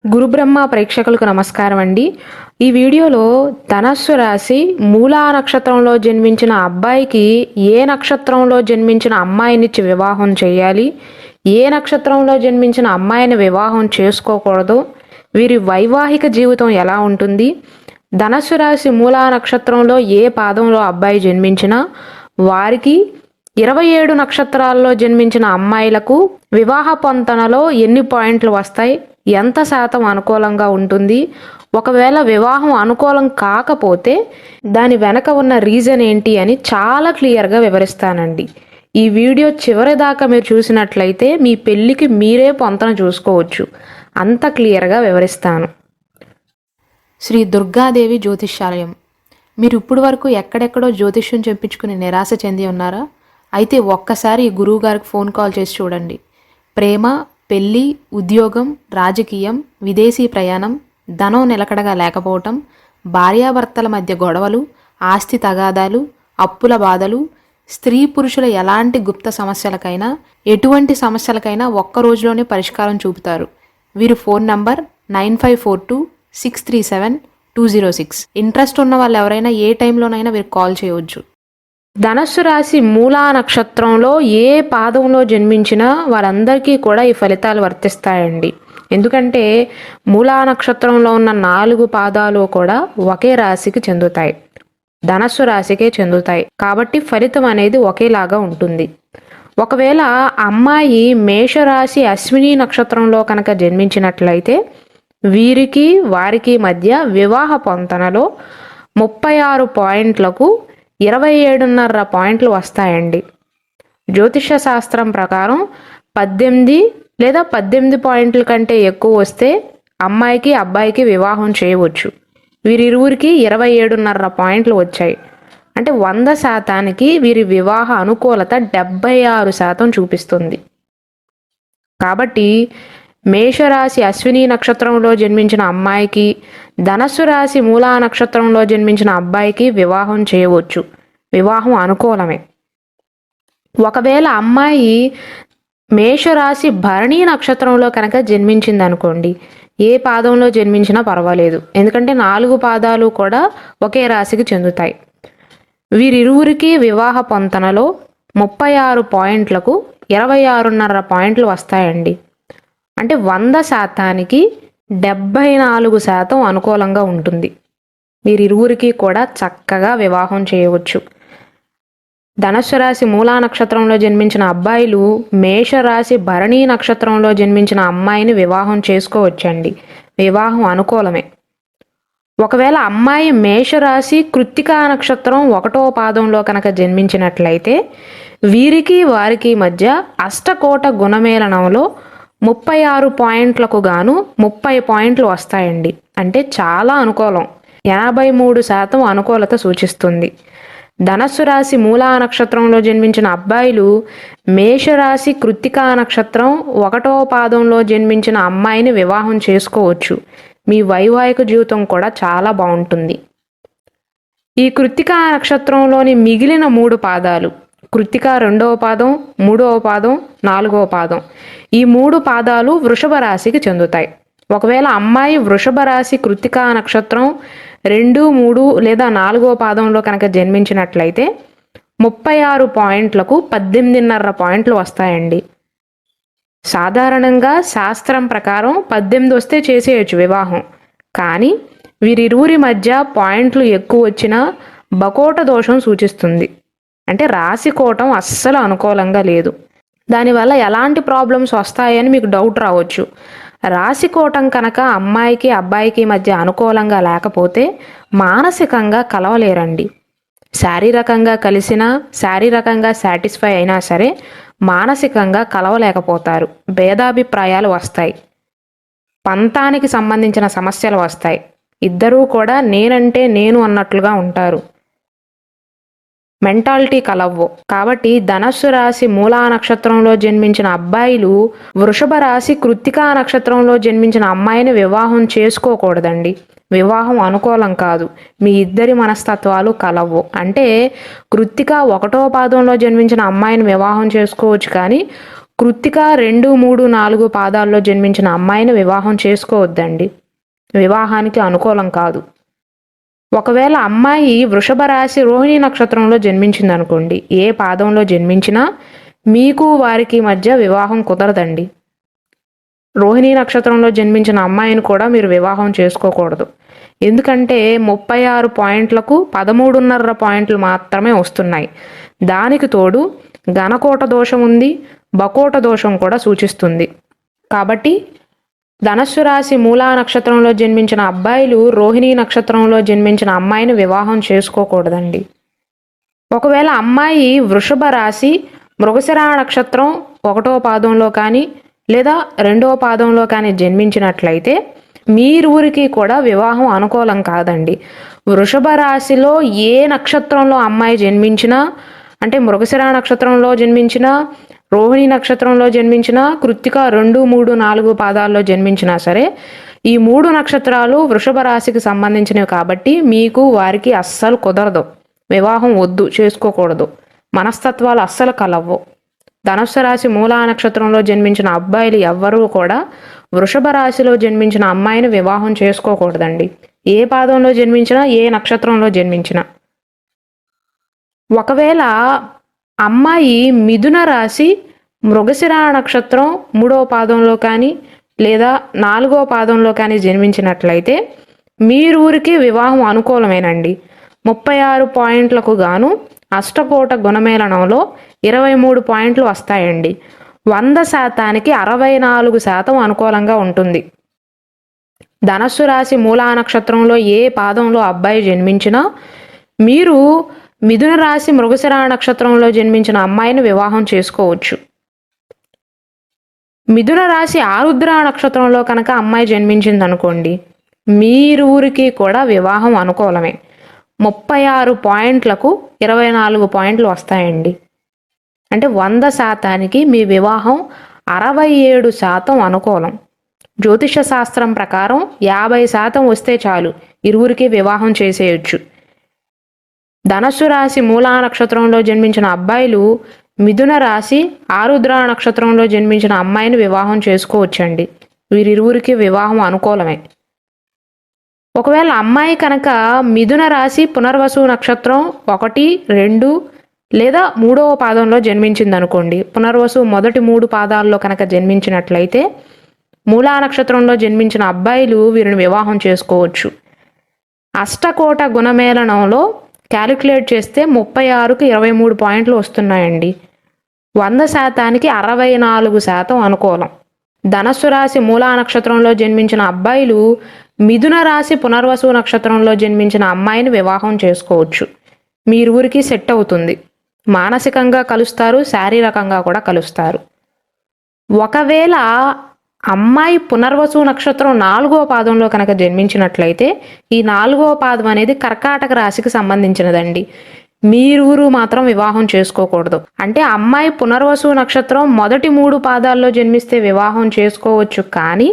గురుబ్రహ్మ ప్రేక్షకులకు నమస్కారం అండి. ఈ వీడియోలో ధనస్సు రాశి మూలా నక్షత్రంలో జన్మించిన అబ్బాయికి ఏ నక్షత్రంలో జన్మించిన అమ్మాయినిచ్చి వివాహం చేయాలి, ఏ నక్షత్రంలో జన్మించిన అమ్మాయిని వివాహం చేసుకోకూడదు, వీరి వైవాహిక జీవితం ఎలా ఉంటుంది, ధనస్సు రాశి మూలా నక్షత్రంలో ఏ పాదంలో అబ్బాయి జన్మించినా వారికి 27 నక్షత్రాల్లో జన్మించిన అమ్మాయిలకు వివాహ పొంతనలో ఎన్ని పాయింట్లు వస్తాయి, ఎంత శాతం అనుకూలంగా ఉంటుంది, ఒకవేళ వివాహం అనుకూలం కాకపోతే దాని వెనక ఉన్న రీజన్ ఏంటి అని చాలా క్లియర్గా వివరిస్తానండి. ఈ వీడియో చివరి దాకా మీరు చూసినట్లయితే మీ పెళ్ళికి మీరే పొంతన చూసుకోవచ్చు. అంత క్లియర్గా వివరిస్తాను. శ్రీ దుర్గాదేవి జ్యోతిష్యాలయం. మీరు ఇప్పుడు వరకు ఎక్కడెక్కడో జ్యోతిష్యం చెప్పించుకుని నిరాశ చెంది ఉన్నారా? అయితే ఒక్కసారి ఈ గురువు గారికి ఫోన్ కాల్ చేసి చూడండి. ప్రేమ, పెళ్ళి, ఉద్యోగం, రాజకీయం, విదేశీ ప్రయాణం, ధనం నిలకడగా లేకపోవటం, భార్యాభర్తల మధ్య గొడవలు, ఆస్తి తగాదాలు, అప్పుల బాధలు, స్త్రీ పురుషుల ఎలాంటి గుప్త సమస్యలకైనా, ఎటువంటి సమస్యలకైనా ఒక్క రోజులోనే పరిష్కారం చూపుతారు. వీరి ఫోన్ నంబర్ 9542637206. ఇంట్రెస్ట్ ఉన్న వాళ్ళు ఎవరైనా ఏ టైంలోనైనా వీరికి కాల్ చేయవచ్చు. ధనస్సు రాశి మూలా నక్షత్రంలో ఏ పాదంలో జన్మించినా వారందరికీ కూడా ఈ ఫలితాలు వర్తిస్తాయండి. ఎందుకంటే మూలా నక్షత్రంలో ఉన్న 4 పాదాలు కూడా ఒకే రాశికి చెందుతాయి, ధనస్సు రాశికే చెందుతాయి. కాబట్టి ఫలితం అనేది ఒకేలాగా ఉంటుంది. ఒకవేళ అమ్మాయి మేషరాశి అశ్విని నక్షత్రంలో కనుక జన్మించినట్లయితే వీరికి వారికి మధ్య వివాహ పొంతనలో 36 పాయింట్లకు 27.5 పాయింట్లు వస్తాయండి. జ్యోతిష శాస్త్రం ప్రకారం 18 లేదా 18 పాయింట్ల కంటే ఎక్కువ వస్తే అమ్మాయికి అబ్బాయికి వివాహం చేయవచ్చు. వీరిరువురికి 27.5 పాయింట్లు వచ్చాయి. అంటే 100% వీరి వివాహ అనుకూలత 76% చూపిస్తుంది. కాబట్టి మేషరాశి అశ్విని నక్షత్రంలో జన్మించిన అమ్మాయికి, ధనస్సు రాశి మూలా నక్షత్రంలో జన్మించిన అబ్బాయికి వివాహం చేయవచ్చు. వివాహం అనుకూలమే. ఒకవేళ అమ్మాయి మేషరాశి భరణి నక్షత్రంలో కనుక జన్మించింది అనుకోండి, ఏ పాదంలో జన్మించినా పర్వాలేదు. ఎందుకంటే 4 పాదాలు కూడా ఒకే రాశికి చెందుతాయి. వీరిరువురికి వివాహ పొంతనలో 36 పాయింట్లకు 26.5 పాయింట్లు వస్తాయండి. అంటే 100%కి 74% అనుకూలంగా ఉంటుంది. వీరిరువురికి కూడా చక్కగా వివాహం చేయవచ్చు. ధనస్సు రాశి మూలా నక్షత్రంలో జన్మించిన అబ్బాయిలు మేషరాశి భరణి నక్షత్రంలో జన్మించిన అమ్మాయిని వివాహం చేసుకోవచ్చండి. వివాహం అనుకూలమే. ఒకవేళ అమ్మాయి మేషరాశి కృత్తికా నక్షత్రం 1వ పాదంలో కనుక జన్మించినట్లయితే వీరికి వారికి మధ్య అష్టకోట గుణమేళనంలో 36 పాయింట్లకు గాను 30 పాయింట్లు వస్తాయండి. అంటే చాలా అనుకూలం. 83% అనుకూలత సూచిస్తుంది. ధనస్సు రాశి మూలా నక్షత్రంలో జన్మించిన అబ్బాయిలు మేషరాశి కృత్తికా నక్షత్రం 1వ పాదంలో జన్మించిన అమ్మాయిని వివాహం చేసుకోవచ్చు. మీ వైవాహిక జీవితం కూడా చాలా బాగుంటుంది. ఈ కృత్తికా నక్షత్రంలోని మిగిలిన 3 పాదాలు, కృత్తిక 2వ పాదం, 3వ పాదం, 4వ పాదం, ఈ 3 పాదాలు వృషభ రాశికి చెందుతాయి. ఒకవేళ అమ్మాయి వృషభ రాశి కృత్తికా నక్షత్రం 2, 3 లేదా 4వ పాదంలో కనుక జన్మించినట్లయితే 36 పాయింట్లకు 18.5 పాయింట్లు వస్తాయండి. సాధారణంగా శాస్త్రం ప్రకారం 18 వస్తే చేసేయచ్చు వివాహం. కానీ వీరిరువురి మధ్య పాయింట్లు ఎక్కువ వచ్చినా బకోట దోషం సూచిస్తుంది. అంటే రాశికోటం అస్సలు అనుకూలంగా లేదు. దానివల్ల ఎలాంటి ప్రాబ్లమ్స్ వస్తాయని మీకు డౌట్ రావచ్చు. రాశికోటం కనుక అమ్మాయికి అబ్బాయికి మధ్య అనుకూలంగా లేకపోతే మానసికంగా కలవలేరండి. శారీరకంగా కలిసినా, శారీరకంగా సాటిస్ఫై అయినా సరే మానసికంగా కలవలేకపోతారు. భేదాభిప్రాయాలు వస్తాయి. పంతానికి సంబంధించిన సమస్యలు వస్తాయి. ఇద్దరూ కూడా నేనంటే నేను అన్నట్లుగా ఉంటారు. మెంటాలిటీ కలవ్వు. కాబట్టి ధనస్సు రాశి మూలా నక్షత్రంలో జన్మించిన అబ్బాయిలు వృషభ రాశి కృత్తికా నక్షత్రంలో జన్మించిన అమ్మాయిని వివాహం చేసుకోకూడదండి. వివాహం అనుకూలం కాదు. మీ ఇద్దరి మనస్తత్వాలు కలవ్వు. అంటే కృత్తిక 1వ పాదంలో జన్మించిన అమ్మాయిని వివాహం చేసుకోవచ్చు, కానీ కృత్తిక 2, 3, 4 పాదాల్లో జన్మించిన అమ్మాయిని వివాహం చేసుకోవద్దండి. వివాహానికి అనుకూలం కాదు. ఒకవేళ అమ్మాయి వృషభ రాశి రోహిణి నక్షత్రంలో జన్మించిందనుకోండి, ఏ పాదంలో జన్మించినా మీకు వారికి మధ్య వివాహం కుదరదండి. రోహిణి నక్షత్రంలో జన్మించిన అమ్మాయిని కూడా మీరు వివాహం చేసుకోకూడదు. ఎందుకంటే 36 పాయింట్లకు 13.5 పాయింట్లు మాత్రమే వస్తున్నాయి. దానికి తోడు ఘనకోట దోషం ఉంది, బకోట దోషం కూడా సూచిస్తుంది. కాబట్టి ధనస్సు రాశి మూలా నక్షత్రంలో జన్మించిన అబ్బాయిలు రోహిణి నక్షత్రంలో జన్మించిన అమ్మాయిని వివాహం చేసుకోకూడదండి. ఒకవేళ అమ్మాయి వృషభ రాశి మృగశిర నక్షత్రం 1వ పాదంలో కానీ లేదా 2వ పాదంలో కానీ జన్మించినట్లయితే మీరూరికి కూడా వివాహం అనుకూలం కాదండి. వృషభ రాశిలో ఏ నక్షత్రంలో అమ్మాయి జన్మించినా, అంటే మృగశిర నక్షత్రంలో జన్మించినా, రోహిణి నక్షత్రంలో జన్మించిన, కృత్తిక 2, 3, 4 పాదాల్లో జన్మించినా సరే, ఈ 3 నక్షత్రాలు వృషభ రాశికి సంబంధించినవి కాబట్టి మీకు వారికి అస్సలు కుదరదు. వివాహం వద్దు, చేసుకోకూడదు. మనస్తత్వాలు అస్సలు కలవ్వు. ధనుస్సు రాశి మూలా నక్షత్రంలో జన్మించిన అబ్బాయిలు ఎవ్వరూ కూడా వృషభ రాశిలో జన్మించిన అమ్మాయిని వివాహం చేసుకోకూడదండి. ఏ పాదంలో జన్మించినా, ఏ నక్షత్రంలో జన్మించినా. ఒకవేళ అమ్మాయి మిథున రాశి మృగశిర నక్షత్రం 3వ పాదంలో కానీ లేదా 4వ పాదంలో కానీ జన్మించినట్లయితే మీరూరికి వివాహం అనుకూలమేనండి. 36 పాయింట్లకు గాను అష్టకోట గుణమేళనంలో 23 పాయింట్లు వస్తాయండి. 100%కి 64% అనుకూలంగా ఉంటుంది. ధనస్సు రాశి మూలా నక్షత్రంలో ఏ పాదంలో అబ్బాయి జన్మించినా మీరు మిథున రాశి మృగశిర నక్షత్రంలో జన్మించిన అమ్మాయిని వివాహం చేసుకోవచ్చు. మిథున రాశి ఆరుద్ర నక్షత్రంలో కనుక అమ్మాయి జన్మించింది అనుకోండి, మీరూరికి కూడా వివాహం అనుకూలమే. 36 పాయింట్లకు 24 పాయింట్లు వస్తాయండి. అంటే 100%కి మీ వివాహం 67% అనుకూలం. జ్యోతిష శాస్త్రం ప్రకారం 50% వస్తే చాలు, ఇరువురికి వివాహం చేసేయచ్చు. ధనస్సు రాశి మూలా నక్షత్రంలో జన్మించిన అబ్బాయిలు మిథున రాశి ఆరుద్ర నక్షత్రంలో జన్మించిన అమ్మాయిని వివాహం చేసుకోవచ్చండి. వీరిరువురికి వివాహం అనుకూలమే. ఒకవేళ అమ్మాయి కనుక మిథున రాశి పునర్వసు నక్షత్రం 1, 2 లేదా 3వ పాదంలో జన్మించిందనుకోండి, పునర్వసు మొదటి 3 పాదాల్లో కనుక జన్మించినట్లయితే మూలా నక్షత్రంలో జన్మించిన అబ్బాయిలు వీరిని వివాహం చేసుకోవచ్చు. అష్టకోట గుణమేళనంలో క్యాలిక్యులేట్ చేస్తే 36కి 23 పాయింట్లు వస్తున్నాయండి. 100%కి 64% అనుకూలం. ధనస్సు రాశి మూలా నక్షత్రంలో జన్మించిన అబ్బాయిలు మిథున రాశి పునర్వసు నక్షత్రంలో జన్మించిన అమ్మాయిని వివాహం చేసుకోవచ్చు. మీరువురికి సెట్ అవుతుంది. మానసికంగా కలుస్తారు, శారీరకంగా కూడా కలుస్తారు. ఒకవేళ అమ్మాయి పునర్వసు నక్షత్రం 4వ పాదంలో కనుక జన్మించినట్లయితే ఈ 4వ పాదం అనేది కర్కాటక రాశికి సంబంధించినదండి. మీరూరు మాత్రం వివాహం చేసుకోకూడదు. అంటే అమ్మాయి పునర్వసు నక్షత్రం మొదటి 3 పాదాల్లో జన్మిస్తే వివాహం చేసుకోవచ్చు, కానీ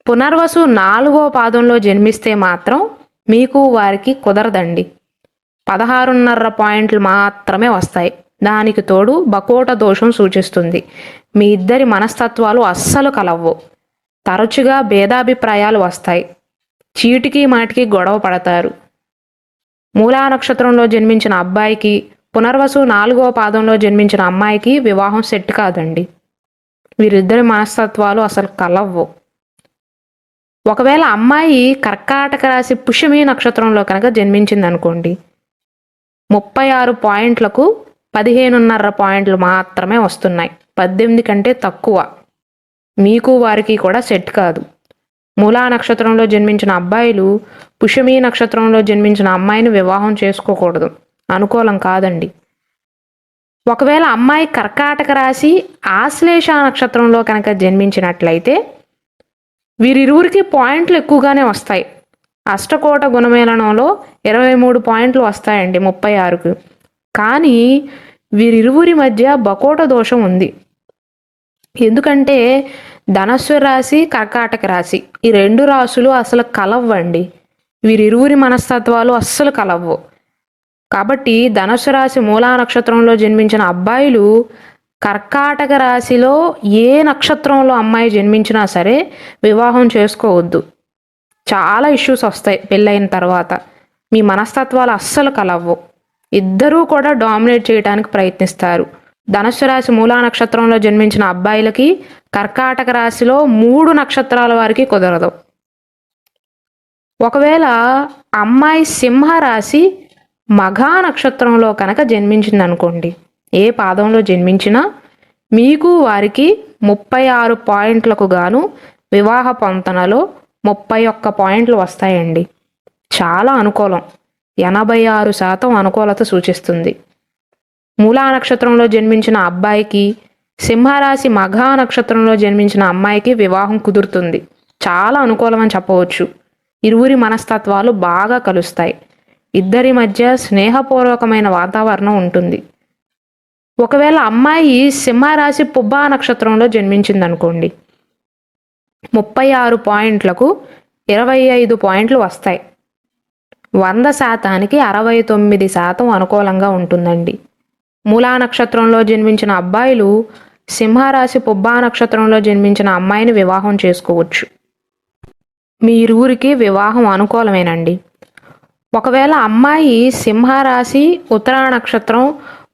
పునర్వసు 4వ పాదంలో జన్మిస్తే మాత్రం మీకు వారికి కుదరదండి. 16.5 పాయింట్లు మాత్రమే వస్తాయి. దానికి తోడు బకోట దోషం సూచిస్తుంది. మీ ఇద్దరి మనస్తత్వాలు అస్సలు కలవ్వు. తరచుగా భేదాభిప్రాయాలు వస్తాయి. చీటికి మాటికి గొడవ పడతారు. మూలా నక్షత్రంలో జన్మించిన అబ్బాయికి పునర్వసు 4వ పాదంలో జన్మించిన అమ్మాయికి వివాహం సెట్ కాదండి. వీరిద్దరి మనస్తత్వాలు అసలు కలవ్వు. ఒకవేళ అమ్మాయి కర్కాటక రాశి పుష్యమి నక్షత్రంలో కనుక జన్మించింది అనుకోండి, 36 పాయింట్లకు 15.5 పాయింట్లు మాత్రమే వస్తున్నాయి. 18 కంటే తక్కువ. మీకు వారికి కూడా సెట్ కాదు. మూలా నక్షత్రంలో జన్మించిన అబ్బాయిలు పుష్యమి నక్షత్రంలో జన్మించిన అమ్మాయిని వివాహం చేసుకోకూడదు. అనుకూలం కాదండి. ఒకవేళ అమ్మాయి కర్కాటక రాశి ఆశ్లేష నక్షత్రంలో కనుక జన్మించినట్లయితే వీరిరువురికి పాయింట్లు ఎక్కువగానే వస్తాయి. అష్టకోట గుణమేళనంలో 23 పాయింట్లు వస్తాయండి 36కు. కానీ వీరిరువురి మధ్య బకోట దోషం ఉంది. ఎందుకంటే ధనస్సు రాశి కర్కాటక రాశి ఈ 2 రాశులు అసలు కలవ్వండి. వీరిరువురి మనస్తత్వాలు అస్సలు కలవ్వు. కాబట్టి ధనస్సు రాశి మూలా నక్షత్రంలో జన్మించిన అబ్బాయిలు కర్కాటక రాశిలో ఏ నక్షత్రంలో అమ్మాయి జన్మించినా సరే వివాహం చేసుకోవద్దు. చాలా ఇష్యూస్ వస్తాయి పెళ్ళైన తర్వాత. మీ మనస్తత్వాలు అస్సలు కలవ్వు. ఇద్దరూ కూడా డామినేట్ చేయడానికి ప్రయత్నిస్తారు. ధనుస్సు రాశి మూలా నక్షత్రంలో జన్మించిన అబ్బాయిలకి కర్కాటక రాశిలో 3 నక్షత్రాల వారికి కుదరదు. ఒకవేళ అమ్మాయి సింహరాశి మఘా నక్షత్రంలో కనుక జన్మించిందనుకోండి, ఏ పాదంలో జన్మించినా మీకు వారికి 36 పాయింట్లకు గాను వివాహ పొంతనలో 31 పాయింట్లు వస్తాయండి. చాలా అనుకూలం. 86% అనుకూలత సూచిస్తుంది. మూలా నక్షత్రంలో జన్మించిన అబ్బాయికి సింహరాశి మఘా నక్షత్రంలో జన్మించిన అమ్మాయికి వివాహం కుదురుతుంది. చాలా అనుకూలం అని చెప్పవచ్చు. ఇరువురి మనస్తత్వాలు బాగా కలుస్తాయి. ఇద్దరి మధ్య స్నేహపూర్వకమైన వాతావరణం ఉంటుంది. ఒకవేళ అమ్మాయి సింహరాశి పుబ్బా నక్షత్రంలో జన్మించిందనుకోండి, 36 పాయింట్లకు 25 పాయింట్లు వస్తాయి. 100%కి 69% అనుకూలంగా ఉంటుందండి. మూలా నక్షత్రంలో జన్మించిన అబ్బాయిలు సింహరాశి పుబ్బా నక్షత్రంలో జన్మించిన అమ్మాయిని వివాహం చేసుకోవచ్చు. మీ ఇరువురికి వివాహం అనుకూలమేనండి. ఒకవేళ అమ్మాయి సింహరాశి ఉత్తరా నక్షత్రం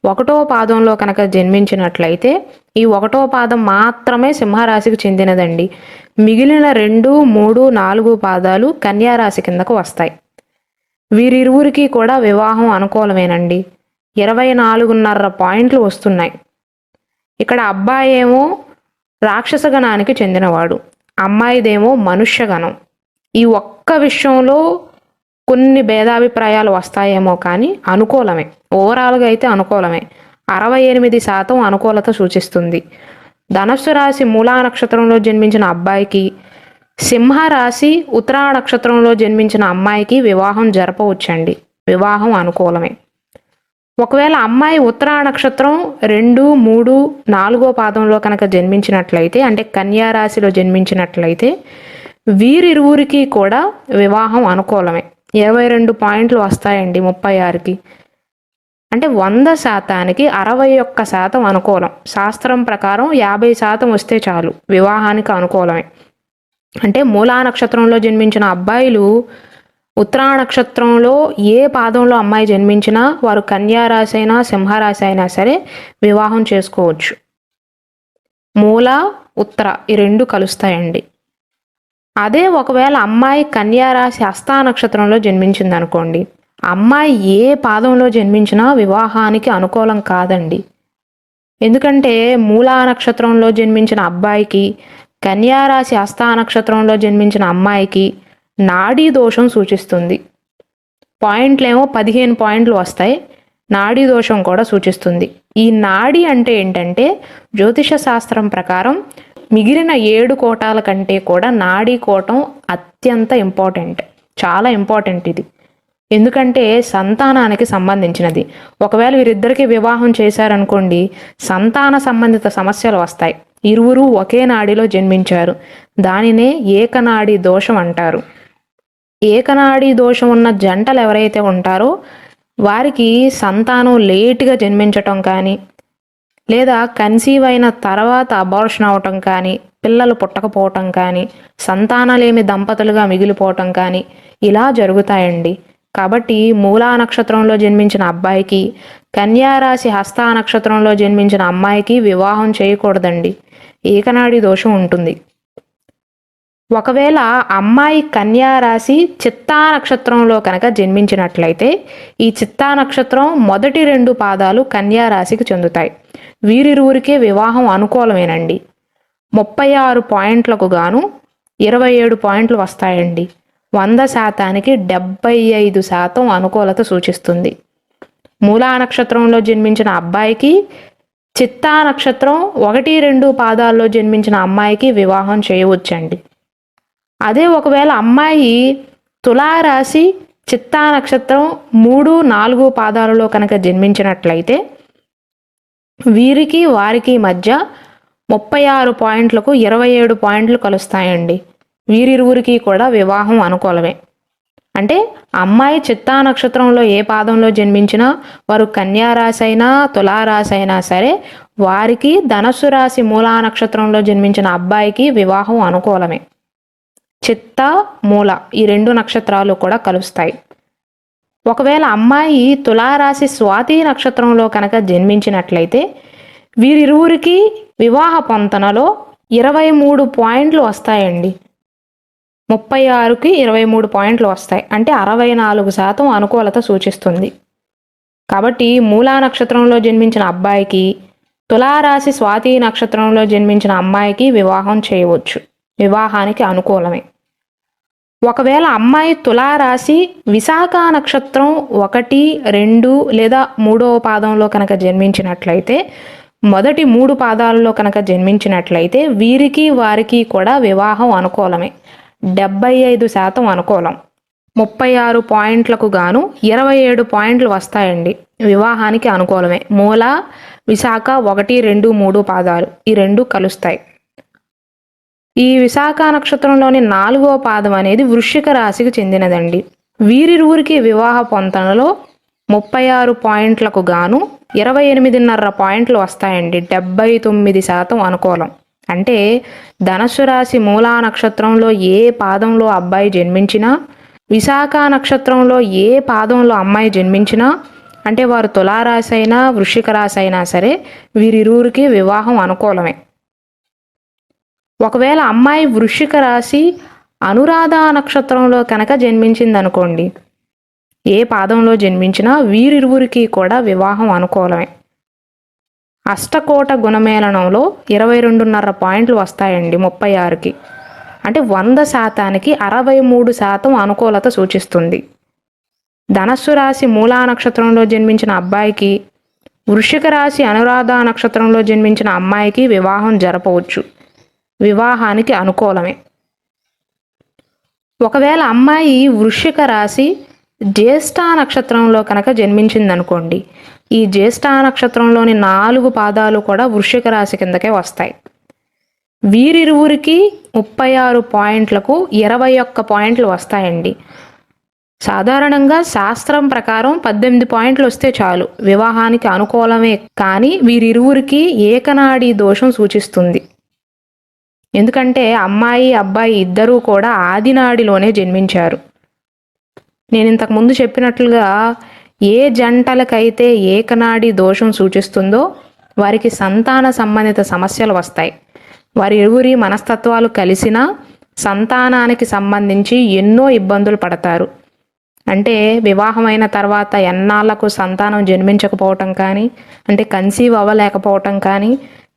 1వ పాదంలో కనుక జన్మించినట్లయితే ఈ 1వ పాదం మాత్రమే సింహరాశికి చెందినదండి. మిగిలిన 2, 3, 4 పాదాలు కన్యారాశి కిందకు వస్తాయి. వీరిరువురికి కూడా వివాహం అనుకూలమేనండి. 24.5 పాయింట్లు వస్తున్నాయి. ఇక్కడ అబ్బాయి ఏమో రాక్షస గణానికి చెందినవాడు, అమ్మాయిదేమో మనుష్యగణం. ఈ ఒక్క విషయంలో కొన్ని భేదాభిప్రాయాలు వస్తాయేమో కానీ అనుకూలమే. ఓవరాల్గా అయితే అనుకూలమే. 68% అనుకూలత సూచిస్తుంది. ధనస్సు రాశి మూలా నక్షత్రంలో జన్మించిన అబ్బాయికి సింహరాశి ఉత్తరా నక్షత్రంలో జన్మించిన అమ్మాయికి వివాహం జరపవచ్చండి. వివాహం అనుకూలమే. ఒకవేళ అమ్మాయి ఉత్తరా నక్షత్రం 2, 3, 4 పాదంలో కనుక జన్మించినట్లయితే, అంటే కన్యా రాశిలో జన్మించినట్లయితే వీరిరువురికి కూడా వివాహం అనుకూలమే. 22 పాయింట్లు వస్తాయండి 36కి. అంటే 100%కి 61% అనుకూలం. శాస్త్రం ప్రకారం 50% వస్తే చాలు, వివాహానికి అనుకూలమే. అంటే మూలా నక్షత్రంలో జన్మించిన అబ్బాయిలు ఉత్తరా నక్షత్రంలో ఏ పాదంలో అమ్మాయి జన్మించినా వారు కన్యారాశి అయినా సింహరాశి అయినా సరే వివాహం చేసుకోవచ్చు. మూల ఉత్తర ఈ 2 కలుస్తాయండి. అదే ఒకవేళ అమ్మాయి కన్యారాశి హస్తా నక్షత్రంలో జన్మించింది అనుకోండి, అమ్మాయి ఏ పాదంలో జన్మించినా వివాహానికి అనుకూలం కాదండి. ఎందుకంటే మూలా నక్షత్రంలో జన్మించిన అబ్బాయికి కన్యారాశి హస్తా నక్షత్రంలో జన్మించిన అమ్మాయికి నాడీ దోషం సూచిస్తుంది. పాయింట్లేమో 15 పాయింట్లు వస్తాయి. నాడీ దోషం కూడా సూచిస్తుంది. ఈ నాడి అంటే ఏంటంటే జ్యోతిష శాస్త్రం ప్రకారం మిగిలిన 7 కోటాల కంటే కూడా నాడీ కోటం అత్యంత ఇంపార్టెంట్. చాలా ఇంపార్టెంట్ ఇది. ఎందుకంటే సంతానానికి సంబంధించినది. ఒకవేళ వీరిద్దరికి వివాహం చేశారనుకోండి, సంతాన సంబంధిత సమస్యలు వస్తాయి. ఇరువురు ఒకే నాడిలో జన్మించారు, దానినే ఏకనాడీ దోషం అంటారు. ఏకనాడీ దోషం ఉన్న జంటలు ఎవరైతే ఉంటారో వారికి సంతానం లేటుగా జన్మించటం కానీ, లేదా కన్సీవ్ అయిన తర్వాత అబార్షన్ అవటం కానీ, పిల్లలు పుట్టకపోవటం కానీ, సంతానలేమి దంపతులుగా మిగిలిపోవటం కానీ ఇలా జరుగుతాయండి. కాబట్టి మూలా నక్షత్రంలో జన్మించిన అబ్బాయికి కన్యారాశి హస్తా నక్షత్రంలో జన్మించిన అమ్మాయికి వివాహం చేయకూడదండి. ఏకనాడి దోషం ఉంటుంది. ఒకవేళ అమ్మాయి కన్యారాశి చిత్తా నక్షత్రంలో కనుక జన్మించినట్లయితే ఈ చిత్తా నక్షత్రం మొదటి 2 పాదాలు కన్యారాశికి చెందుతాయి. వీరిరువురికే వివాహం అనుకూలమేనండి. 36 పాయింట్లకు గాను 27 పాయింట్లు వస్తాయండి. 100%కి 75% అనుకూలత సూచిస్తుంది. మూలా నక్షత్రంలో జన్మించిన అబ్బాయికి చిత్తా నక్షత్రం 1, 2 పాదాల్లో జన్మించిన అమ్మాయికి వివాహం చేయవచ్చండి. అదే ఒకవేళ అమ్మాయి తులారాశి చిత్తా నక్షత్రం 3, 4 పాదాలలో కనుక జన్మించినట్లయితే వీరికి వారికి మధ్య 36 పాయింట్లకు 27 పాయింట్లు కలుస్తాయండి. వీరిరువురికి కూడా వివాహం అనుకూలమే. అంటే అమ్మాయి చిత్తా నక్షత్రంలో ఏ పాదంలో జన్మించినా వారు కన్యారాశి అయినా తులారాశి అయినా సరే వారికి ధనస్సు రాశి మూలా నక్షత్రంలో జన్మించిన అబ్బాయికి వివాహం అనుకూలమే. చిత్త, మూల ఈ 2 నక్షత్రాలు కూడా కలుస్తాయి. ఒకవేళ అమ్మాయి తులారాశి స్వాతి నక్షత్రంలో కనుక జన్మించినట్లయితే వీరిరువురికి వివాహ పొంతనలో 23 పాయింట్లు వస్తాయండి. 36కి 23 పాయింట్లు వస్తాయి. అంటే 64% అనుకూలత సూచిస్తుంది. కాబట్టి మూలా నక్షత్రంలో జన్మించిన అబ్బాయికి, తులారాశి స్వాతి నక్షత్రంలో జన్మించిన అమ్మాయికి వివాహం చేయవచ్చు. వివాహానికి అనుకూలమే. ఒకవేళ అమ్మాయి తులారాశి విశాఖ నక్షత్రం 1, 2 లేదా 3వ పాదంలో కనుక జన్మించినట్లయితే, మొదటి 3 పాదాలలో కనుక జన్మించినట్లయితే వీరికి వారికి కూడా వివాహం అనుకూలమే. 75% అనుకూలం. 36 పాయింట్లకు గాను 27 పాయింట్లు వస్తాయండి. వివాహానికి అనుకూలమే. మూల, విశాఖ 1, 2, 3 పాదాలు ఈ 2 కలుస్తాయి. ఈ విశాఖ నక్షత్రంలోని 4వ పాదం అనేది వృశ్చిక రాశికి చెందినదండి. వీరిరువురికి వివాహ పొంతనలో 36 పాయింట్లకు గాను 28.5 పాయింట్లు వస్తాయండి. 79% అనుకూలం. అంటే ధనస్సు రాశి మూలా నక్షత్రంలో ఏ పాదంలో అబ్బాయి జన్మించినా, విశాఖ నక్షత్రంలో ఏ పాదంలో అమ్మాయి జన్మించినా, అంటే వారు తులారాశి అయినా వృశ్చిక రాశి అయినా సరే వీరిరువురికి వివాహం అనుకూలమే. ఒకవేళ అమ్మాయి వృశ్చిక రాశి అనురాధ నక్షత్రంలో కనుక జన్మించిందనుకోండి, ఏ పాదంలో జన్మించినా వీరిరువురికి కూడా వివాహం అనుకూలమే. అష్టకోట గుణమేళనంలో 22.5 పాయింట్లు వస్తాయండి 36కి. అంటే 100%కి 63% అనుకూలత సూచిస్తుంది. ధనస్సు రాశి మూలా నక్షత్రంలో జన్మించిన అబ్బాయికి, వృశ్చిక రాశి అనురాధ నక్షత్రంలో జన్మించిన అమ్మాయికి వివాహం జరపవచ్చు. వివాహానికి అనుకూలమే. ఒకవేళ అమ్మాయి వృశ్చిక రాశి జ్యేష్ఠ నక్షత్రంలో కనుక జన్మించిందనుకోండి, ఈ జ్యేష్ఠ నక్షత్రంలోని 4 పాదాలు కూడా వృశ్చిక రాశి కిందకే వస్తాయి. వీరిరువురికి 36 పాయింట్లకు 21 పాయింట్లు వస్తాయండి. సాధారణంగా శాస్త్రం ప్రకారం 18 పాయింట్లు వస్తే చాలు, వివాహానికి అనుకూలమే. కానీ వీరిరువురికి ఏకనాడి దోషం సూచిస్తుంది. ఎందుకంటే అమ్మాయి అబ్బాయి ఇద్దరూ కూడా ఆదినాడిలోనే జన్మించారు. నేను ఇంతకుముందు చెప్పినట్లుగా ఏ జంటలకైతే ఏకనాడి దోషం సూచిస్తుందో వారికి సంతాన సంబంధిత సమస్యలు వస్తాయి. వారి ఇరువురి మనస్తత్వాలు కలిసినా సంతానానికి సంబంధించి ఎన్నో ఇబ్బందులు పడతారు. అంటే వివాహమైన తర్వాత ఎన్నాళ్లకు సంతానం జన్మించకపోవటం కానీ, అంటే కన్సీవ్ అవ్వలేకపోవటం కానీ,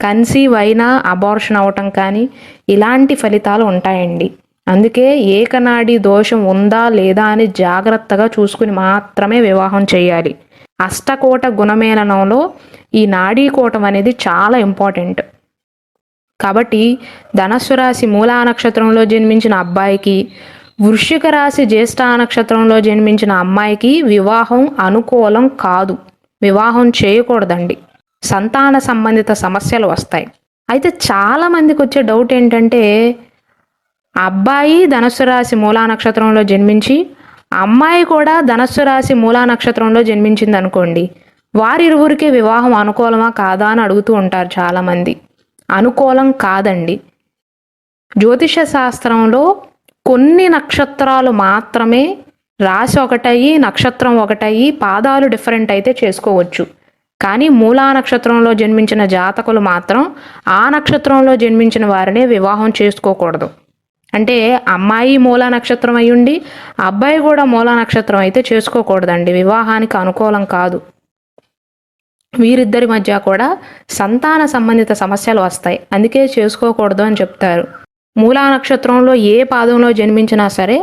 కన్సీవ్ అయినా అబార్షన్ అవటం కానీ ఇలాంటి ఫలితాలు ఉంటాయండి. అందుకే ఏకనాడి దోషం ఉందా లేదా అని జాగ్రత్తగా చూసుకుని మాత్రమే వివాహం చేయాలి. అష్టకోట గుణమేళనంలో ఈ నాడీకోటం అనేది చాలా ఇంపార్టెంట్. కాబట్టి ధనస్సు రాశి మూలా నక్షత్రంలో జన్మించిన అబ్బాయికి, వృశ్చిక రాశి జ్యేష్ఠ నక్షత్రంలో జన్మించిన అమ్మాయికి వివాహం అనుకూలం కాదు. వివాహం చేయకూడదండి. సంతాన సంబంధిత సమస్యలు వస్తాయి. అయితే చాలామందికి వచ్చే డౌట్ ఏంటంటే, అబ్బాయి ధనస్సు రాశి మూలా నక్షత్రంలో జన్మించి అమ్మాయి కూడా ధనస్సు రాశి మూలా నక్షత్రంలో జన్మించింది అనుకోండి, వారిరువురికి వివాహం అనుకూలమా కాదా అని అడుగుతూ ఉంటారు చాలామంది. అనుకూలం కాదండి. జ్యోతిష శాస్త్రంలో కొన్ని నక్షత్రాలు మాత్రమే రాశి ఒకటయ్యి నక్షత్రం ఒకటయ్యి పాదాలు డిఫరెంట్ అయితే చేసుకోవచ్చు. కానీ మూలా నక్షత్రంలో జన్మించిన జాతకులు మాత్రం ఆ నక్షత్రంలో జన్మించిన వారినే వివాహం చేసుకోకూడదు. అంటే అమ్మాయి మూలా నక్షత్రం అయ్యుండి అబ్బాయి కూడా మూలా నక్షత్రం అయితే చేసుకోకూడదండి. వివాహానికి అనుకూలం కాదు. వీరిద్దరి మధ్య కూడా సంతాన సంబంధిత సమస్యలు వస్తాయి. అందుకే చేసుకోకూడదు అని చెప్తారు. మూలా నక్షత్రంలో ఏ పాదంలో జన్మించినా సరే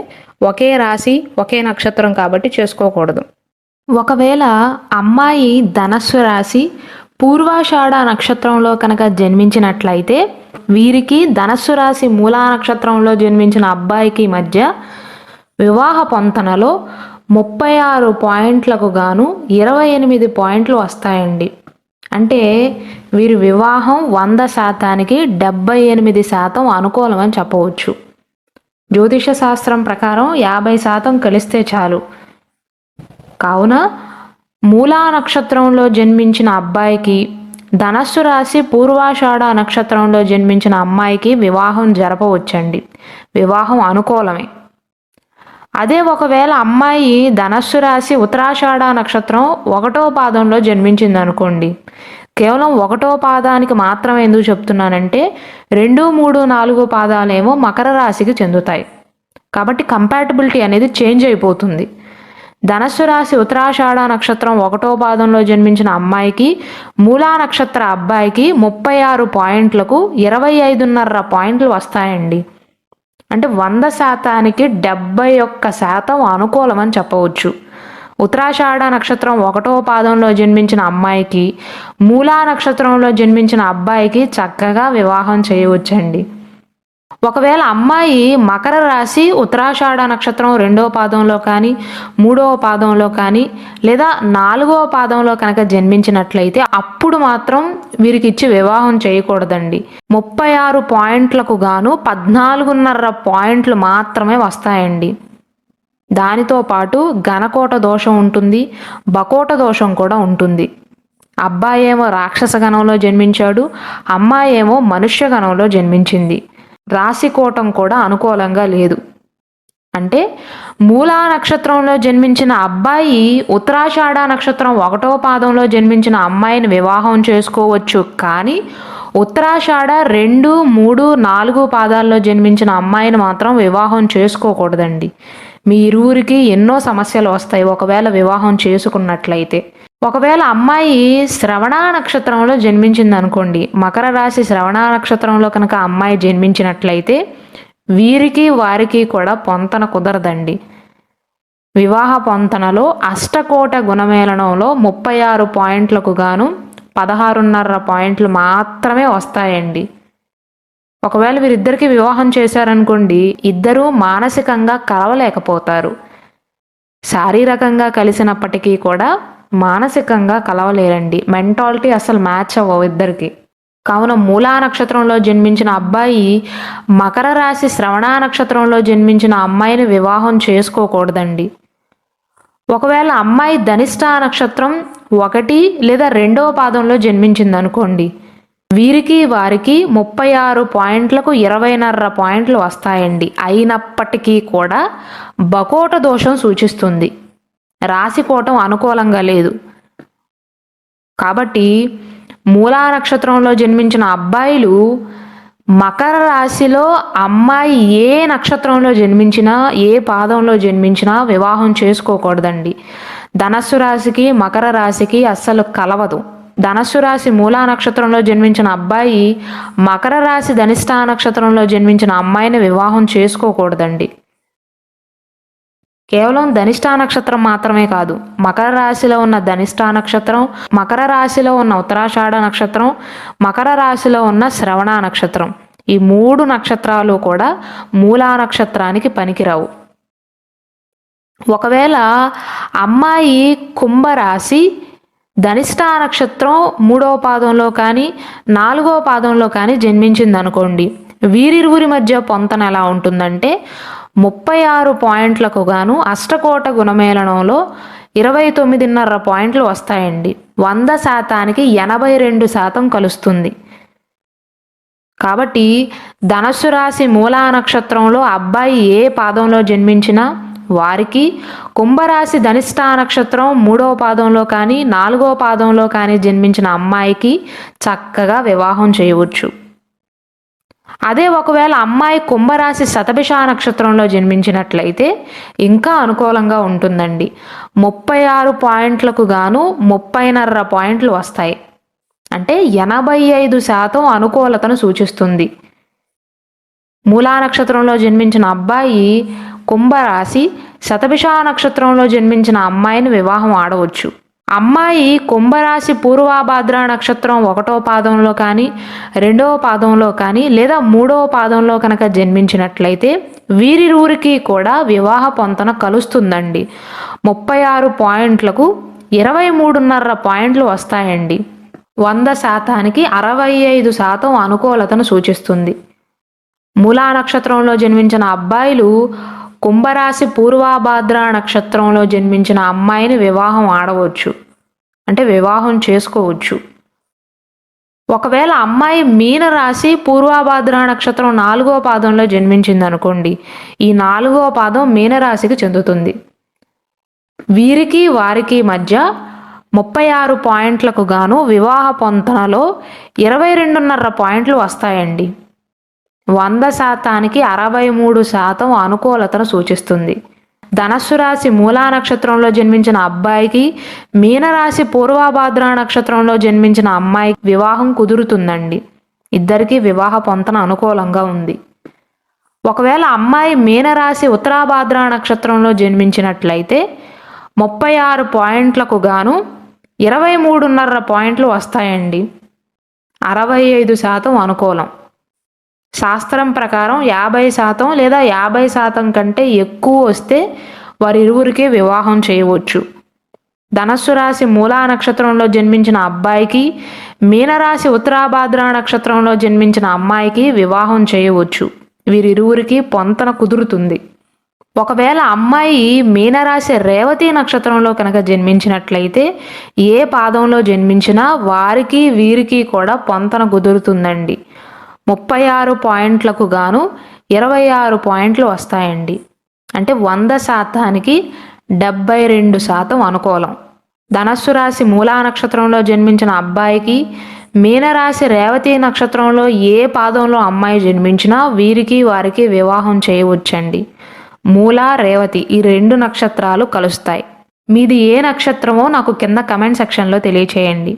ఒకే రాశి ఒకే నక్షత్రం కాబట్టి చేసుకోకూడదు. ఒకవేళ అమ్మాయి ధనస్సు రాశి పూర్వాషాఢ నక్షత్రంలో కనుక జన్మించినట్లయితే వీరికి ధనస్సు రాశి మూలా నక్షత్రంలో జన్మించిన అబ్బాయికి మధ్య వివాహ పొంతనలో 36 పాయింట్లకు గాను 28 పాయింట్లు వస్తాయండి. అంటే వీరి వివాహం 100%కి 78% అనుకూలమని చెప్పవచ్చు. జ్యోతిష శాస్త్రం ప్రకారం 50% కలిస్తే చాలు. కావున మూలా నక్షత్రంలో జన్మించిన అబ్బాయికి ధనస్సు రాశి పూర్వాషాఢ నక్షత్రంలో జన్మించిన అమ్మాయికి వివాహం జరపవచ్చండి. వివాహం అనుకూలమే. అదే ఒకవేళ అమ్మాయి ధనస్సు రాశి ఉత్తరాషాఢ నక్షత్రం 1వ పాదంలో జన్మించింది అనుకోండి. కేవలం 1వ పాదానికి మాత్రమే ఎందుకు చెప్తున్నానంటే 2, 3, 4 పాదాలేమో మకర రాశికి చెందుతాయి. కాబట్టి కంపాటబిలిటీ అనేది చేంజ్ అయిపోతుంది. ధనస్సు రాశి ఉత్తరాషాఢ నక్షత్రం 1వ పాదంలో జన్మించిన అమ్మాయికి మూలా నక్షత్ర అబ్బాయికి 36 పాయింట్లకు 25.5 పాయింట్లు వస్తాయండి. అంటే 100%కి 71% అనుకూలమని చెప్పవచ్చు. ఉత్తరాషాఢ నక్షత్రం 1వ పాదంలో జన్మించిన అమ్మాయికి మూలా నక్షత్రంలో జన్మించిన అబ్బాయికి చక్కగా వివాహం చేయవచ్చండి. ఒకవేళ అమ్మాయి మకర రాశి ఉత్తరాషాఢ నక్షత్రం 2వ పాదంలో కానీ 3వ పాదంలో కానీ లేదా 4వ పాదంలో కనుక జన్మించినట్లయితే అప్పుడు మాత్రం వీరికి ఇచ్చి వివాహం చేయకూడదండి. 36 పాయింట్లకు గాను 14.5 పాయింట్లు మాత్రమే వస్తాయండి. దానితో పాటు గణకోట దోషం ఉంటుంది, బకోట దోషం కూడా ఉంటుంది. అబ్బాయి ఏమో రాక్షస గణంలో జన్మించాడు, అమ్మాయి ఏమో మనుష్య గణంలో జన్మించింది. రాశికోటం కూడా అనుకూలంగా లేదు. అంటే మూలా నక్షత్రంలో జన్మించిన అబ్బాయి ఉత్తరాషాఢ నక్షత్రం 1వ పాదంలో జన్మించిన అమ్మాయిని వివాహం చేసుకోవచ్చు. కానీ ఉత్తరాషాఢ 2, 3, 4 పాదాల్లో జన్మించిన అమ్మాయిని మాత్రం వివాహం చేసుకోకూడదండి. మీ ఇరువురికి ఎన్నో సమస్యలు వస్తాయి ఒకవేళ వివాహం చేసుకున్నట్లయితే. ఒకవేళ అమ్మాయి శ్రవణ నక్షత్రంలో జన్మించింది అనుకోండి, మకర రాశి శ్రవణ నక్షత్రంలో కనుక అమ్మాయి జన్మించినట్లయితే వీరికి వారికి కూడా పొంతన కుదరదండి. వివాహ పొంతనలో అష్టకోట గుణమేళనంలో 36 పాయింట్లకు గాను 16.5 పాయింట్లు మాత్రమే వస్తాయండి. ఒకవేళ వీరిద్దరికి వివాహం చేశారనుకోండి, ఇద్దరూ మానసికంగా కలవలేకపోతారు. శారీరకంగా కలిసినప్పటికీ కూడా మానసికంగా కలవలేరండి. మెంటాలిటీ అసలు మ్యాచ్ అవ్వవు ఇద్దరికి. కావున మూలా నక్షత్రంలో జన్మించిన అబ్బాయి మకర రాశి శ్రవణ నక్షత్రంలో జన్మించిన అమ్మాయిని వివాహం చేసుకోకూడదండి. ఒకవేళ అమ్మాయి ధనిష్ట నక్షత్రం 1 లేదా 2వ పాదంలో జన్మించింది అనుకోండి, వీరికి వారికి 36 పాయింట్లకు 20.5 పాయింట్లు వస్తాయండి. అయినప్పటికీ కూడా బకోట దోషం సూచిస్తుంది. రాశికోటం అనుకూలంగా లేదు. కాబట్టి మూలా నక్షత్రంలో జన్మించిన అబ్బాయిలు మకర రాశిలో అమ్మాయి ఏ నక్షత్రంలో జన్మించినా ఏ పాదంలో జన్మించినా వివాహం చేసుకోకూడదండి. ధనస్సు రాశికి మకర రాశికి అస్సలు కలవదు. ధనస్సు రాశి మూలా నక్షత్రంలో జన్మించిన అబ్బాయి మకర రాశి ధనిష్ట నక్షత్రంలో జన్మించిన అమ్మాయిని వివాహం చేసుకోకూడదండి. కేవలం ధనిష్ట నక్షత్రం మాత్రమే కాదు, మకర రాశిలో ఉన్న ధనిష్ట నక్షత్రం, మకర రాశిలో ఉన్న ఉత్తరాషాఢ నక్షత్రం, మకర రాశిలో ఉన్న శ్రవణ నక్షత్రం, ఈ 3 నక్షత్రాలు కూడా మూలా నక్షత్రానికి పనికిరావు. ఒకవేళ అమ్మాయి కుంభరాశి ధనిష్ట నక్షత్రం 3వ పాదంలో కానీ 4వ పాదంలో కానీ జన్మించింది అనుకోండి, వీరిరువురి మధ్య పొంతన ఎలా ఉంటుందంటే 36 పాయింట్లకు గాను అష్టకోట గుణమేళనంలో 29.5 పాయింట్లు వస్తాయండి. 100%కి 82% కలుస్తుంది. కాబట్టి ధనస్సు రాశి మూలా నక్షత్రంలో అబ్బాయి ఏ పాదంలో జన్మించినా వారికి కుంభరాశి ధనిష్ట నక్షత్రం 3వ పాదంలో కానీ 4వ పాదంలో కానీ జన్మించిన అమ్మాయికి చక్కగా వివాహం చేయవచ్చు. అదే ఒకవేళ అమ్మాయి కుంభరాశి శతభిష నక్షత్రంలో జన్మించినట్లయితే ఇంకా అనుకూలంగా ఉంటుందండి. 36 పాయింట్లకు గాను 30.5 పాయింట్లు వస్తాయి. అంటే 85% అనుకూలతను సూచిస్తుంది. మూలా నక్షత్రంలో జన్మించిన అబ్బాయి కుంభరాశి శతభిష నక్షత్రంలో జన్మించిన అమ్మాయిని వివాహం ఆడవచ్చు. అమ్మాయి కుంభరాశి పూర్వభాద్ర నక్షత్రం 1వ పాదంలో కానీ 2వ పాదంలో కానీ లేదా 3వ పాదంలో కనుక జన్మించినట్లయితే వీరిరువురికి కూడా వివాహ పొంతన కలుస్తుందండి. 36 పాయింట్లకు 23.5 పాయింట్లు వస్తాయండి. 100%కి 65% అనుకూలతను సూచిస్తుంది. మూలా నక్షత్రంలో జన్మించిన అబ్బాయిలు కుంభరాశి పూర్వభాద్ర నక్షత్రంలో జన్మించిన అమ్మాయిని వివాహం ఆడవచ్చు, అంటే వివాహం చేసుకోవచ్చు. ఒకవేళ అమ్మాయి మీనరాశి పూర్వాభాద్ర నక్షత్రం 4వ పాదంలో జన్మించింది అనుకోండి, ఈ 4వ పాదం మీనరాశికి చెందుతుంది. వీరికి వారికి మధ్య 36 పాయింట్లకు గాను వివాహ పొంతనలో 22.5 పాయింట్లు వస్తాయండి. 100%కి 63% అనుకూలతను సూచిస్తుంది. ధనస్సు రాశి మూలా నక్షత్రంలో జన్మించిన అబ్బాయికి, మీనరాశి పూర్వభాద్ర నక్షత్రంలో జన్మించిన అమ్మాయికి వివాహం కుదురుతుందండి. ఇద్దరికీ వివాహ పొంతన అనుకూలంగా ఉంది. ఒకవేళ అమ్మాయి మీనరాశి ఉత్తరాభాద్ర నక్షత్రంలో జన్మించినట్లయితే 36 పాయింట్లకు గాను 23.5 పాయింట్లు వస్తాయండి. 65% అనుకూలం. శాస్త్రం ప్రకారం 50% లేదా 50% కంటే ఎక్కువ వస్తే వారిరువురికి వివాహం చేయవచ్చు. ధనస్సు రాశి మూలా నక్షత్రంలో జన్మించిన అబ్బాయికి, మీనరాశి ఉత్తరాభాద్ర నక్షత్రంలో జన్మించిన అమ్మాయికి వివాహం చేయవచ్చు. వీరిరువురికి పొంతన కుదురుతుంది. ఒకవేళ అమ్మాయి మీనరాశి రేవతి నక్షత్రంలో కనుక జన్మించినట్లయితే ఏ పాదంలో జన్మించినా వారికి వీరికి కూడా పొంతన కుదురుతుందండి. 36 పాయింట్లకు గాను 26 పాయింట్లు వస్తాయండి. అంటే 100%కి 72% అనుకూలం. ధనస్సు రాశి మూలా నక్షత్రంలో జన్మించిన అబ్బాయికి, మీనరాశి రేవతి నక్షత్రంలో ఏ పాదంలో అమ్మాయి జన్మించినా వీరికి వారికి వివాహం చేయవచ్చండి. మూల, రేవతి ఈ 2 నక్షత్రాలు కలుస్తాయి. మీది ఏ నక్షత్రమో నాకు కింద కమెంట్ సెక్షన్లో తెలియచేయండి.